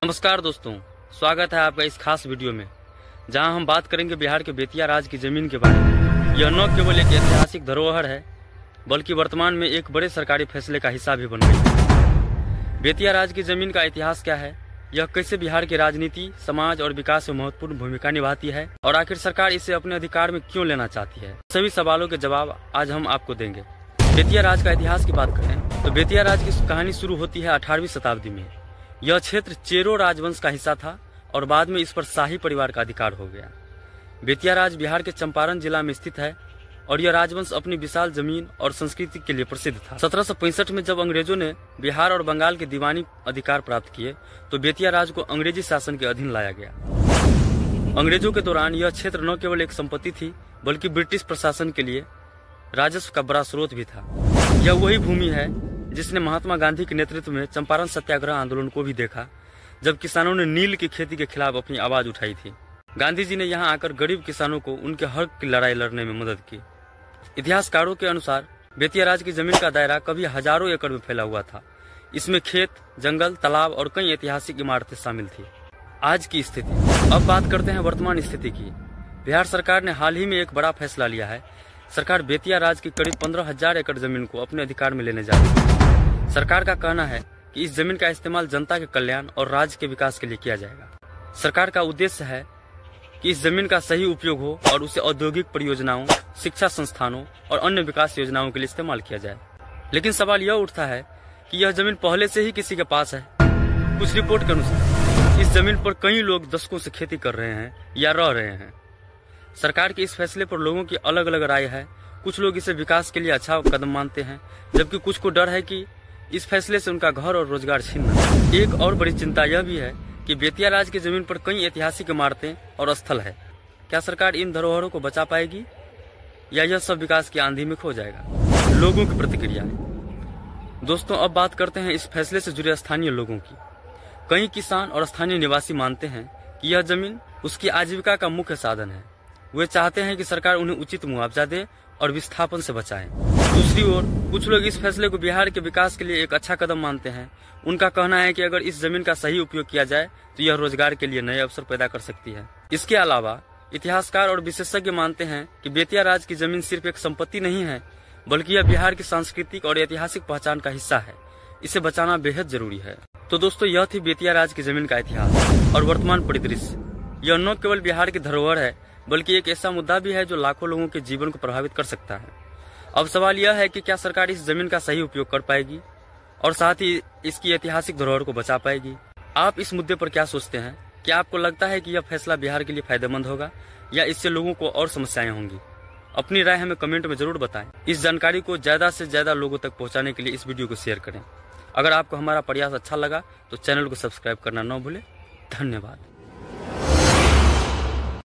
नमस्कार दोस्तों, स्वागत है आपका इस खास वीडियो में, जहां हम बात करेंगे बिहार के बेतिया राज की जमीन के बारे में। यह न केवल एक ऐतिहासिक धरोहर है, बल्कि वर्तमान में एक बड़े सरकारी फैसले का हिस्सा भी बन गई है। बेतिया राज की जमीन का इतिहास क्या है, यह कैसे बिहार की राजनीति, समाज और विकास में महत्वपूर्ण भूमिका निभाती है, और आखिर सरकार इसे अपने अधिकार में क्यों लेना चाहती है, सभी सवालों के जवाब आज हम आपको देंगे। बेतिया राज का इतिहास की बात करें तो बेतिया राज की कहानी शुरू होती है 18वीं शताब्दी में। यह क्षेत्र चेरो राजवंश का हिस्सा था और बाद में इस पर शाही परिवार का अधिकार हो गया। बेतिया राज बिहार के चंपारण जिला में स्थित है और यह राजवंश अपनी विशाल जमीन और संस्कृति के लिए प्रसिद्ध था। 1765 में जब अंग्रेजों ने बिहार और बंगाल के दीवानी अधिकार प्राप्त किए तो बेतिया राज को अंग्रेजी शासन के अधीन लाया गया। अंग्रेजों के दौरान यह क्षेत्र न केवल एक संपत्ति थी, बल्कि ब्रिटिश प्रशासन के लिए राजस्व का बड़ा स्रोत भी था। यह वही भूमि है जिसने महात्मा गांधी के नेतृत्व में चंपारण सत्याग्रह आंदोलन को भी देखा, जब किसानों ने नील की खेती के खिलाफ अपनी आवाज उठाई थी। गांधी जी ने यहां आकर गरीब किसानों को उनके हक की लड़ाई लड़ने में मदद की। इतिहासकारों के अनुसार बेतिया राज की जमीन का दायरा कभी हजारों एकड़ में फैला हुआ था। इसमें खेत, जंगल, तालाब और कई ऐतिहासिक इमारतें शामिल थी। आज की स्थिति। अब बात करते हैं वर्तमान स्थिति की। बिहार सरकार ने हाल ही में एक बड़ा फैसला लिया है। सरकार बेतिया राज की करीब 15,000 एकड़ जमीन को अपने अधिकार में लेने जा रही है। सरकार का कहना है कि इस जमीन का इस्तेमाल जनता के कल्याण और राज्य के विकास के लिए किया जाएगा। सरकार का उद्देश्य है कि इस जमीन का सही उपयोग हो और उसे औद्योगिक परियोजनाओं, शिक्षा संस्थानों और अन्य विकास योजनाओं के लिए इस्तेमाल किया जाए। लेकिन सवाल यह उठता है कि यह जमीन पहले से ही किसी के पास है। कुछ रिपोर्ट के अनुसार इस जमीन पर कई लोग दशकों से खेती कर रहे हैं या रह रहे हैं। सरकार के इस फैसले पर लोगों की अलग अलग राय है। कुछ लोग इसे विकास के लिए अच्छा कदम मानते हैं, जबकि कुछ को डर है कि इस फैसले से उनका घर और रोजगार छीन है। एक और बड़ी चिंता यह भी है कि बेतिया राज की जमीन पर कई ऐतिहासिक इमारतें और स्थल है। क्या सरकार इन धरोहरों को बचा पाएगी या यह सब विकास की आंधी में खो जाएगा? लोगों की प्रतिक्रिया। दोस्तों, अब बात करते हैं इस फैसले से जुड़े स्थानीय लोगों की। कई किसान और स्थानीय निवासी मानते हैं कि यह जमीन उसकी आजीविका का मुख्य साधन है। वे चाहते हैं कि सरकार उन्हें उचित मुआवजा दे और विस्थापन से बचाए। दूसरी ओर कुछ लोग इस फैसले को बिहार के विकास के लिए एक अच्छा कदम मानते हैं। उनका कहना है कि अगर इस जमीन का सही उपयोग किया जाए तो यह रोजगार के लिए नए अवसर पैदा कर सकती है। इसके अलावा इतिहासकार और विशेषज्ञ मानते हैं कि बेतिया राज की जमीन सिर्फ एक संपत्ति नहीं है, बल्कि यह बिहार की सांस्कृतिक और ऐतिहासिक पहचान का हिस्सा है। इसे बचाना बेहद जरूरी है। तो दोस्तों, यह थी बेतिया राज की जमीन का इतिहास और वर्तमान परिदृश्य। यह न केवल बिहार की धरोहर है, बल्कि एक ऐसा मुद्दा भी है जो लाखों लोगों के जीवन को प्रभावित कर सकता है। अब सवाल यह है कि क्या सरकार इस जमीन का सही उपयोग कर पाएगी और साथ ही इसकी ऐतिहासिक धरोहर को बचा पाएगी? आप इस मुद्दे पर क्या सोचते हैं? क्या आपको लगता है कि यह फैसला बिहार के लिए फायदेमंद होगा या इससे लोगों को और समस्याएं होंगी? अपनी राय हमें कमेंट में जरूर बताएं। इस जानकारी को ज्यादा से ज्यादा लोगों तक पहुंचाने के लिए इस वीडियो को शेयर करें। अगर आपको हमारा प्रयास अच्छा लगा तो चैनल को सब्सक्राइब करना न भूलें। धन्यवाद।